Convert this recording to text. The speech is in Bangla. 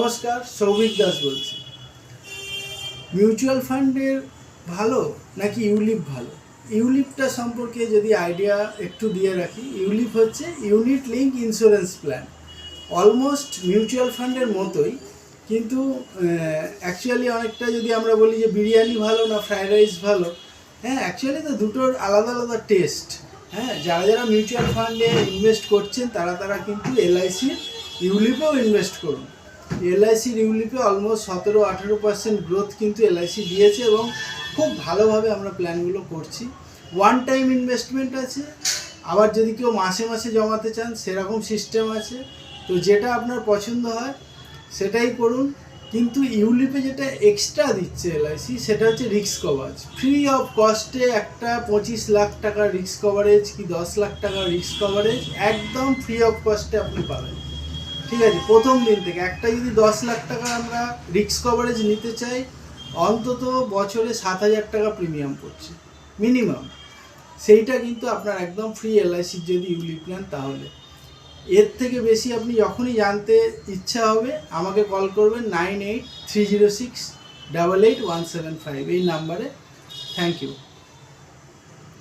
নমস্কার, সৌভিক দাস বলছি। মিউচুয়াল ফান্ডের ভালো নাকি ইউলিপ ভালো? ইউলিপটা সম্পর্কে যদি আইডিয়া একটু দিয়ে রাখি, ইউলিপ হচ্ছে unit link insurance plan. Almost mutual ফান্ডের মতোই, কিন্তু অ্যাকচুয়ালি অনেকটা যদি আমরা বলি যে বিরিয়ানি ভালো না ফ্রায়েড রাইস ভালো, হ্যাঁ অ্যাকচুয়ালি তো দুটোর আলাদা আলাদা টেস্ট। হ্যাঁ, যারা যারা মিউচুয়াল ফান্ডে ইনভেস্ট করছেন তারা কিন্তু এলআইসির ইউলিপেও ইনভেস্ট করুন। এলআইসির ইউলিপে অলমোস্ট 17-18% গ্রোথ কিন্তু এলআইসি দিয়েছে এবং খুব ভালোভাবে আমরা প্ল্যানগুলো করছি। ওয়ান টাইম ইনভেস্টমেন্ট আছে, আবার যদি কেউ মাসে মাসে জমাতে চান সেরকম সিস্টেম আছে। তো যেটা আপনার পছন্দ হয় সেটাই করুন। কিন্তু ইউলিপে যেটা এক্সট্রা দিচ্ছে এলআইসি সেটা হচ্ছে রিস্ক কভারেজ। ফ্রি অফ কস্টে একটা 25 লাখ টাকার রিস্ক কভারেজ কি 10 লাখ টাকার রিস্ক কভারেজ একদম ফ্রি অফ কস্টে আপনি পাবেন। ঠিক আছে, প্রথম দিন থেকে একটা যদি 10 লাখ টাকা আমরা রিস্ক কভারেজ নিতে চাই, অন্তত বছরে 7,000 টাকা প্রিমিয়াম পড়ছে মিনিমাম। সেইটা কিন্তু আপনার একদম ফ্রি এলআইসির যদি ইউলিপ নেন তাহলে। এর থেকে বেশি আপনি যখনই জানতে ইচ্ছা হবে আমাকে কল করবেন 9830688175 এই নাম্বারে। Thank you.